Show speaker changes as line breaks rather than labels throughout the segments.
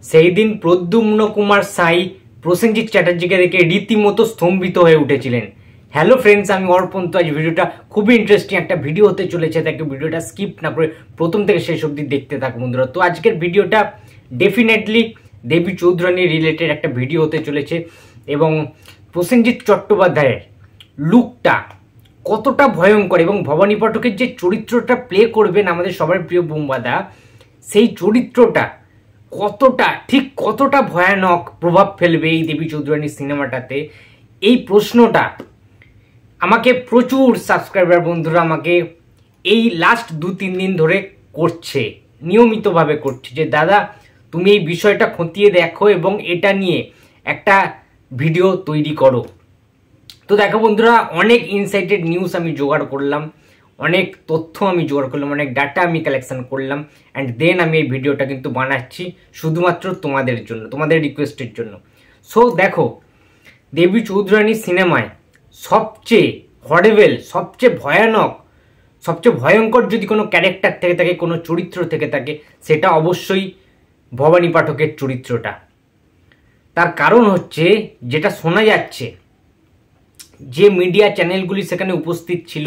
সেই দিন প্রদ্যুম্ন কুমার সাই প্রসেনজিৎ চ্যাটার্জিকে দেখে রীতিমতো স্তম্ভিত হয়ে উঠেছিলেন। হ্যালো ফ্রেন্ডস, আমি অর্পণ। তো আজ ভিডিওটা খুবই ইন্টারেস্টিং একটা ভিডিও হতে চলেছে, তাকে ভিডিওটা স্কিপ না করে প্রথম থেকে শেষ অবধি দেখতে থাকুন বন্ধুরা। তো আজকের ভিডিওটা ডেফিনেটলি দেবী চৌধুরানী রিলেটেড একটা ভিডিও হতে চলেছে এবং প্রসেনজিৎ চট্টোপাধ্যায়ের লুকটা কতটা ভয়ঙ্কর এবং ভবানী পাঠকের যে চরিত্রটা প্লে করবেন আমাদের সবার প্রিয় বুম্বাদা, সেই চরিত্রটা কতটা ভয়ানক প্রভাব ফেলবে এই দেবী চৌধুরানী সিনেমাটাতে, এই প্রশ্নটা আমাকে প্রচুর সাবস্ক্রাইবার বন্ধুরা আমাকে এই লাস্ট 2-3 দিন ধরে করছে, নিয়মিতভাবে করছে যে দাদা তুমি এই বিষয়টা খতিয়ে দেখো এবং এটা নিয়ে একটা ভিডিও তৈরি করো। তো দেখো বন্ধুরা, অনেক ইনসাইটেড নিউজ আমি জোগাড় করলাম, অনেক তথ্য আমি জোগাড় করলাম, অনেক ডাটা আমি কালেকশন করলাম, অ্যান্ড দেন আমি এই ভিডিওটা কিন্তু বানাচ্ছি শুধুমাত্র তোমাদের জন্য, তোমাদের রিকোয়েস্টের জন্য। সো দেখো, দেবী চৌধুরানী সিনেমায় সবচেয়ে হরেবেল, সবচেয়ে ভয়ানক, সবচেয়ে ভয়ঙ্কর যদি কোনো ক্যারেক্টার থেকে থাকে, কোনো চরিত্র থেকে থাকে, সেটা অবশ্যই ভবানী পাঠকের চরিত্রটা। তার কারণ হচ্ছে, যেটা শোনা যাচ্ছে, যে মিডিয়া চ্যানেলগুলি সেখানে উপস্থিত ছিল,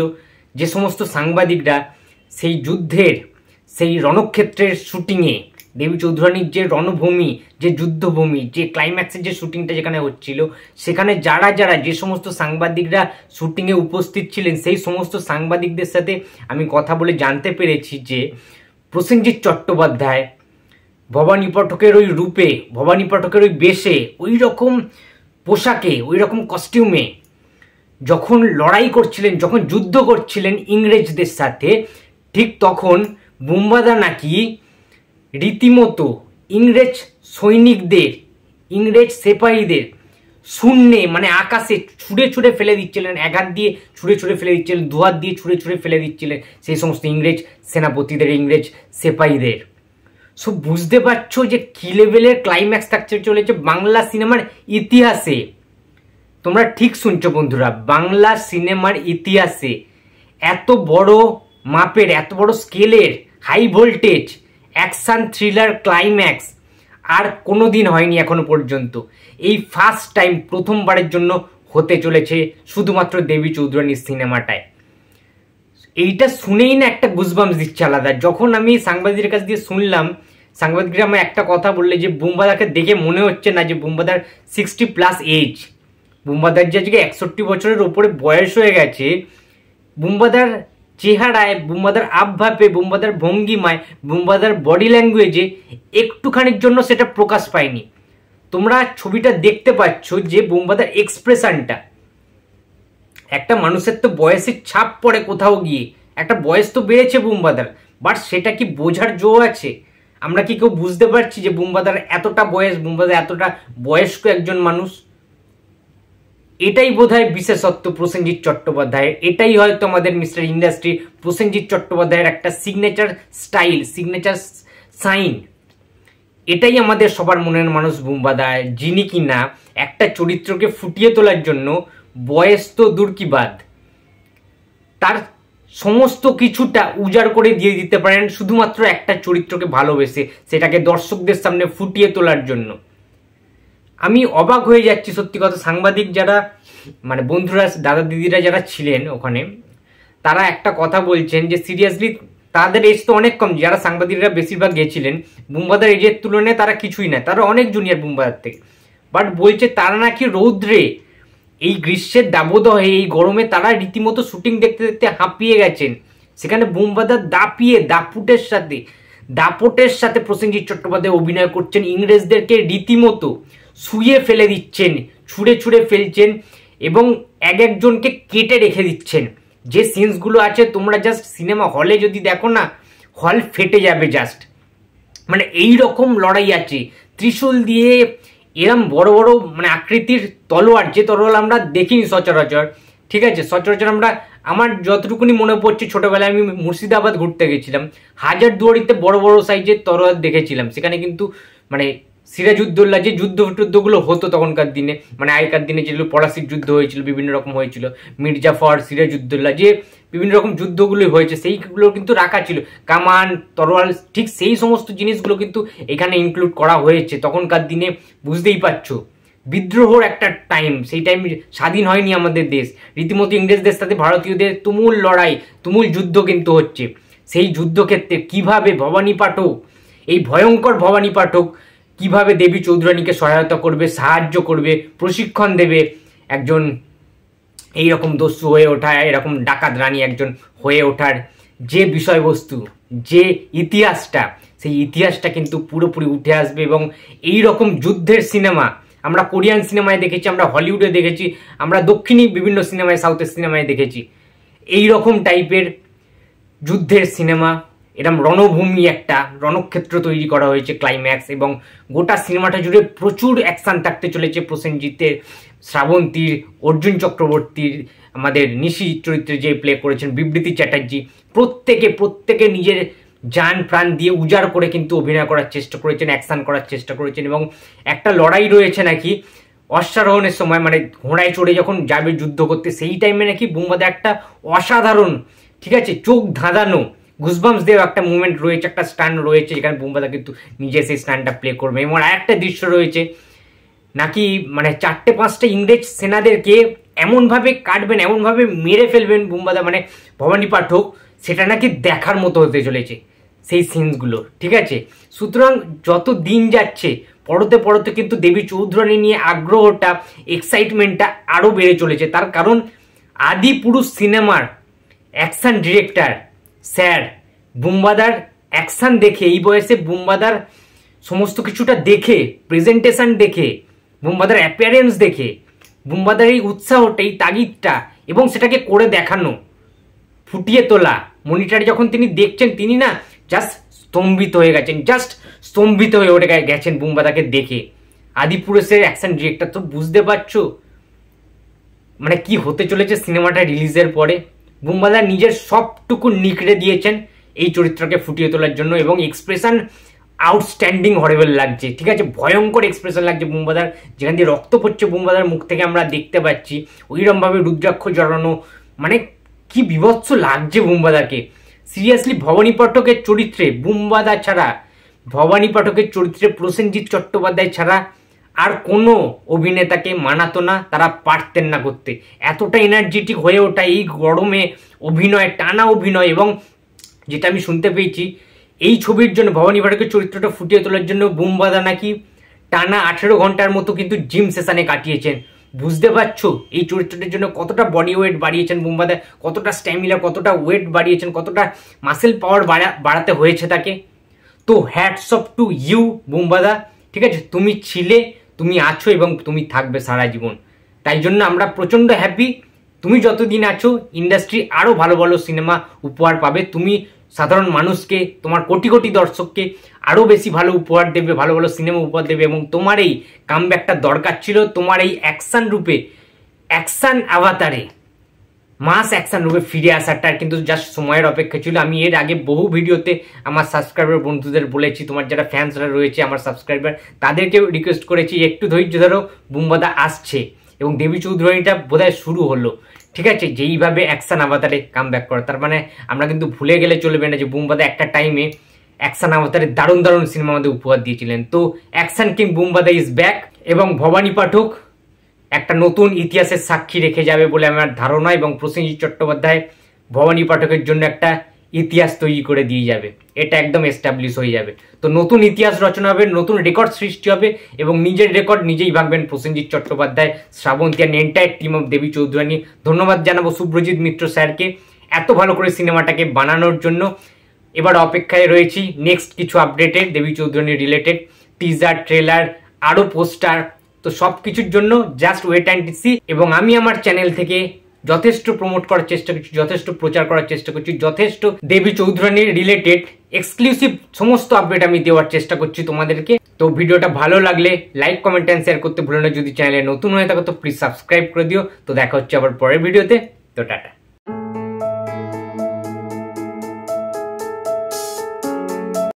যে সমস্ত সাংবাদিকরা সেই যুদ্ধের, সেই রণক্ষেত্রের শুটিংয়ে, দেবী চৌধুরানীর যে রণভূমি, যে যুদ্ধভূমি, যে ক্লাইম্যাক্সের যে শুটিংটা যেখানে হচ্ছিল, সেখানে যারা যে সমস্ত সাংবাদিকরা শুটিংয়ে উপস্থিত ছিলেন, সেই সমস্ত সাংবাদিকদের সাথে আমি কথা বলে জানতে পেরেছি যে প্রসেনজিৎ চট্টোপাধ্যায় ভবানী পাঠকের ওই রূপে, ভবানী পাঠকের ওই বেশে, ওই রকম পোশাকে, ওই রকম কস্টিউমে যখন লড়াই করছিলেন, যখন যুদ্ধ করছিলেন ইংরেজদের সাথে, ঠিক তখন বুম্বাদা নাকি রীতিমতো ইংরেজ সৈনিকদের, ইংরেজ সেপাহীদের শূন্যে, মানে আকাশে ছুঁড়ে ফেলে দিচ্ছিলেন, এক হাত দিয়ে ছুঁড়ে ফেলে দিচ্ছিলেন, দু হাত দিয়ে ছুঁড়ে ফেলে দিচ্ছিলেন সেই সমস্ত ইংরেজ সেনাপতিদের, ইংরেজ সেপাহীদের। সো বুঝতে পারছো যে কি লেভেলের ক্লাইম্যাক্স থাকতে চলেছে বাংলা সিনেমার ইতিহাসে। তোমরা ঠিক শুনছো বন্ধুরা, বাংলা সিনেমার ইতিহাসে এত বড় মাপের, এত বড় স্কেলের high voltage action thriller climax আর কোনোদিন হয়নি এখনো পর্যন্ত। এই ফার্স্ট টাইম, প্রথমবারের জন্য হতে চলেছে শুধুমাত্র দেবী চৌধুরানীর সিনেমাটায়। এইটা শুনেই না একটা গুজবাম্পস দিচ্ছে আলাদা। যখন আমি সাংবাদিকের কাছ দিয়ে শুনলাম, সাংবাদিকরা আমার একটা কথা বললে যে বুম্বাদাকে দেখে মনে হচ্ছে না যে বুম্বাদার 60+ এজ, বুম্বাদার যে আজকে 61 বছরের ওপরে বয়স হয়ে গেছে, বুম্বাদার চেহারায়, বুম্বাদার আবভাবে, বুম্বাদার ভঙ্গিমায়, বুম্বাদার বডি ল্যাঙ্গুয়েজে একটুখানির জন্য সেটা প্রকাশ পায়নি। তোমরা ছবিটা দেখতে পাচ্ছ যে বুম্বাদার এক্সপ্রেশনটা, একটা মানুষের তো বয়সের ছাপ পড়ে কোথাও গিয়ে, একটা বয়স তো বেড়েছে বুম্বাদার, বাট সেটা কি বোঝার জো আছে? আমরা কি কেউ বুঝতে পারছি যে বুম্বাদার এতটা বয়স, বুম্বাদার এতটা বয়স্ক একজন মানুষ? এটাই বোধহয় বিশেষত্ব প্রসেনজিৎ চট্টোপাধ্যায়ের, এটাই হয়তো আমাদের মিস্টার ইন্ডাস্ট্রি প্রসেনজিৎ চট্টোপাধ্যায়ের একটা সিগনেচার স্টাইল, সিগনেচার সাইন। এটাই আমাদের সবার মনের মানুষ বুম্বাদা, যিনি কিনা একটা চরিত্রকে ফুটিয়ে তোলার জন্য বয়স তো দূর কি বাদ, তার সমস্ত কিছুটা উজাড় করে দিয়ে দিতে পারেন শুধুমাত্র একটা চরিত্রকে ভালোবেসে, সেটাকে দর্শকদের সামনে ফুটিয়ে তোলার জন্য। আমি অবাক হয়ে যাচ্ছি সত্যি কথা। সাংবাদিক যারা, মানে বন্ধুরা, দাদা দিদিরা যারা ছিলেন ওখানে, তারা একটা কথা বলছেন যে সিরিয়াসলি তাদের এজ তো অনেক কম, যারা সাংবাদিকরা বেশিরভাগ গেছিলেন বুম্বাদার এজের তুলনায় তারা কিছুই না, তারা অনেক জুনিয়র বুম্বাদার থেকে। বাট বলছে তারা নাকি রৌদ্রে, এই গ্রীষ্মের দাবদাহে, এই গরমে তারা রীতিমতো শুটিং দেখতে দেখতে হাঁপিয়ে গেছেন। সেখানে বুম্বাদার দাপটের সাথে প্রসেনজিৎ চট্টোপাধ্যায় অভিনয় করছেন, ইংরেজদেরকে রীতিমতো শুয়ে ফেলে দিচ্ছেন, ছুঁড়ে ফেলছেন এবং একজনকে কেটে রেখে দিচ্ছেন। যে সিনসগুলো আছে তোমরা জাস্ট সিনেমা হলে যদি দেখো না, হল ফেটে যাবে জাস্ট। মানে এই রকম লড়াই আছে, ত্রিশূল দিয়ে এরম বড় বড় মানে আকৃতির তলোয়ার, যে তলোয়ার আমরা দেখিনি সচরাচর, ঠিক আছে? সচরাচর আমরা, আমার যতটুকুনি মনে পড়ছে, ছোটবেলায় আমি মুর্শিদাবাদ ঘুরতে গেছিলাম, হাজারদুয়ারিতে বড় বড় সাইজের তলোয়ার দেখেছিলাম। সেখানে কিন্তু মানে সিরাজউদ্দৌলা যে যুদ্ধগুলো হতো তখনকার দিনে, মানে আগেকার দিনে যেগুলো পলাশির যুদ্ধ হয়েছিল, বিভিন্ন রকম হয়েছিল, মির্জাফর, সিরাজউদ্দৌলা, যে বিভিন্ন রকম যুদ্ধগুলোই হয়েছে, সেইগুলো কিন্তু রাখা ছিল, কামান তরোয়াল ঠিক সেই সমস্ত জিনিসগুলো কিন্তু এখানে ইনক্লুড করা হয়েছে। তখনকার দিনে বুঝতেই পারছো বিদ্রোহর একটা টাইম, সেই টাইম স্বাধীন হয়নি আমাদের দেশ, রীতিমতো ইংরেজদের সাথে ভারতীয়দের তুমুল লড়াই, তুমুল যুদ্ধ কিন্তু হচ্ছে। সেই যুদ্ধক্ষেত্রে কিভাবে ভবানী পাঠক, এই ভয়ঙ্কর ভবানী পাঠক কিভাবে দেবী চৌধুরানীকে সহায়তা করবে, সাহায্য করবে, প্রশিক্ষণ দেবে একজন এইরকম দস্যু হয়ে ওঠা, এরকম ডাকাত রানী একজন হয়ে ওঠার যে বিষয়বস্তু, যে ইতিহাসটা, সেই ইতিহাসটা কিন্তু পুরোপুরি উঠে আসবে। এবং এই রকম যুদ্ধের সিনেমা আমরা কোরিয়ান সিনেমায় দেখেছি, আমরা হলিউডে দেখেছি, আমরা দক্ষিণী বিভিন্ন সিনেমায়, সাউথের সিনেমায় দেখেছি। এই রকম টাইপের যুদ্ধের সিনেমা, এরকম রণভূমি, একটা রণক্ষেত্র তৈরি করা হয়েছে ক্লাইম্যাক্স, এবং গোটা সিনেমাটা জুড়ে প্রচুর অ্যাকশন থাকতে চলেছে। প্রসেনজিতের, শ্রাবন্তীর, অর্জুন চক্রবর্তীর, আমাদের নিশি চরিত্রে যে প্লে করেছেন বিবৃতি চ্যাটার্জি, প্রত্যেকে নিজের জান প্রাণ দিয়ে উজাড় করে কিন্তু অভিনয় করার চেষ্টা করেছেন, অ্যাকশন করার চেষ্টা করেছেন। এবং একটা লড়াই রয়েছে নাকি অশ্বারোহণের সময়, মানে ঘোড়ায় চড়ে যখন যাবে যুদ্ধ করতে, সেই টাইমে নাকি বুম্বাদা একটা অসাধারণ, ঠিক আছে, চোখ ধাঁধানো, গুজবাম্পস দেওয়া একটা মুভমেন্ট রয়েছে, একটা স্টান্ট রয়েছে, যেখানে বুম্বাদা কিন্তু নিজে সেই স্টান্টটা প্লে করবে। এবং আরেকটা দৃশ্য রয়েছে নাকি মানে 4-5টা ইংরেজ সেনাদেরকে এমনভাবে কাটবেন, এমনভাবে মেরে ফেলবেন বুম্বাদা, মানে ভবানী পাঠক, সেটা নাকি দেখার মতো হতে চলেছে সেই সিনসগুলো, ঠিক আছে। সুতরাং যত দিন যাচ্ছে পরতে কিন্তু দেবী চৌধুরানী নিয়ে আগ্রহটা, এক্সাইটমেন্টটা আরও বেড়ে চলেছে। তার কারণ আদিপুরুষ সিনেমার অ্যাকশন ডিরেক্টর স্যার বুম্বাদার অ্যাকশন দেখে, এই বয়সে বুম্বাদার সমস্ত কিছুটা দেখে, প্রেজেন্টেশন দেখে, বুম্বাদার অ্যাপিয়ারেন্স দেখে, বুম্বাদার এই উৎসাহটা, এই তাগিদটা, এবং সেটাকে করে দেখানো, ফুটিয়ে তোলা, মনিটরে যখন তিনি দেখছেন, তিনি না জাস্ট স্তম্ভিত হয়ে গেছেন, জাস্ট স্তম্ভিত হয়ে ওঠে গেছেন বুম্বাদাকে দেখে। আদিপুরুষের অ্যাকশন ডিরেক্টর, তো বুঝতে পারছো মানে কি হতে চলেছে সিনেমাটা রিলিজের পরে। বুম্বাদা নিজের সবটুকু নিকড়ে দিয়েছেন এই চরিত্রকে ফুটিয়ে তোলার জন্য, এবং এক্সপ্রেশন আউটস্ট্যান্ডিং হরেবল লাগছে, ঠিক আছে, ভয়ঙ্কর এক্সপ্রেশন লাগছে বুম্বাদার, যেখান দিয়ে রক্ত পড়ছে বুম্বাদার মুখ থেকে আমরা দেখতে পাচ্ছি, ওইরকমভাবে রুদ্রাক্ষ জড়ানো, মানে কি বিভৎস লাগছে বুম্বাদাকে। সিরিয়াসলি ভবানী পাঠকের চরিত্রে বুম্বাদা ছাড়া, ভবানী পাঠকের চরিত্রে প্রসেনজিৎ চট্টোপাধ্যায় ছাড়া আর কোনো অভিনেতাকে মানাতো না, তারা পারতেন না করতে। এতটা এনার্জেটিক হয়ে ওঠা এই গরমে অভিনয়, টানা অভিনয়, এবং যেটা আমি শুনতে পেয়েছি এই ছবির জন্য, ভবানী পাঠকের চরিত্রটা ফুটিয়ে তোলার জন্য বুম্বাদা নাকি টানা 18 ঘন্টার মতো কিন্তু জিম সেশনে কাটিয়েছেন। বুঝতে পারছো এই চরিত্রটার জন্য কতটা বডি ওয়েট বাড়িয়েছেন বুম্বাদা, কতটা স্ট্যামিনা, কতটা ওয়েট বাড়িয়েছেন, কতটা মাসেল পাওয়ার বাড়াতে হয়েছে তাকে। তো হ্যাটস অফ টু ইউ বুম্বাদা, ঠিক আছে, তুমি ছিলে, তুমি আছো, এবং তুমি থাকবে সারা জীবন। তাই জন্য আমরা প্রচণ্ড হ্যাপি। তুমি যতদিন আছো ইন্ডাস্ট্রি আরও ভালো ভালো সিনেমা উপহার পাবে, তুমি সাধারণ মানুষকে, তোমার কোটি কোটি দর্শককে আরও বেশি ভালো উপহার দেবে, ভালো ভালো সিনেমা উপহার দেবে। এবং তোমার এই কামব্যাকটা দরকার ছিল, তোমার এই অ্যাকশন রূপে, অ্যাকশন আভাতারে, মাস অ্যাকশন রূপে ফিরে আসাটা কিন্তু জাস্ট সময়ের অপেক্ষা ছিল। আমি এর আগে বহু ভিডিওতে আমার সাবস্ক্রাইবার বন্ধুদের বলেছি, তোমার যারা ফ্যান্সরা রয়েছে আমার সাবস্ক্রাইবার, তাদেরকেও রিকোয়েস্ট করেছি একটু ধৈর্য ধরো, বুম্বাদা আসছে, এবং দেবী চৌধুরানীটা বোধহয় শুরু হলো, ঠিক আছে, যেইভাবে অ্যাকশন আভাতারে কাম ব্যাক করা। তার মানে আমরা কিন্তু ভুলে গেলে চলবে না যে বুম্বাদা একটা টাইমে অ্যাকশন আভাতারে দারুণ দারুণ সিনেমা আমাদের উপহার দিয়েছিলেন। তো অ্যাকশন কিং বুম্বাদা ইজ ব্যাক, এবং ভবানী পাঠক একটা নতুন ইতিহাসের সাক্ষী রেখে যাবে বলে আমার ধারণা, এবং প্রসেনজিৎ চট্টোপাধ্যায় ভবানী পাঠকের জন্য একটা ইতিহাস তৈরি করে দিয়ে যাবে, এটা একদম এস্টাবলিশ হয়ে যাবে। তো নতুন ইতিহাস রচনা হবে, নতুন রেকর্ড সৃষ্টি হবে, এবং নিজের রেকর্ড নিজেই ভাঙবেন Prosenjit Chattopadhyay, Srabanti and entire team of Debi Chowdhurani. ধন্যবাদ জানাবো সুব্রজিৎ মিত্র স্যারকে এত ভালো করে সিনেমাটাকে বানানোর জন্য। এবার অপেক্ষায় রয়েছি নেক্সট কিছু আপডেটেড দেবী চৌধুরানী রিলেটেড, টিজার, ট্রেলার, আরও পোস্টার। তো সব কিছুর জন্য জাস্ট ওয়েট অ্যান্ড সি। এবং আমি আমার চ্যানেল থেকে যথেষ্ট প্রমোট করার চেষ্টা করছি, যথেষ্ট প্রচার করার চেষ্টা করছি, যথেষ্ট দেবী চৌধুরানীর রিলেটেড এক্সক্লুসিভ সমস্ত আপডেট আমি দেওয়ার চেষ্টা করছি তোমাদেরকে। তো ভিডিওটা ভালো লাগলে লাইক, কমেন্ট অ্যান্ড শেয়ার করতে ভুলো না। যদি চ্যানেলে নতুন হয়ে থাকো তো প্লিজ সাবস্ক্রাইব করে দিও। তো দেখা হচ্ছে আবার পরের ভিডিওতে। তো টাটা।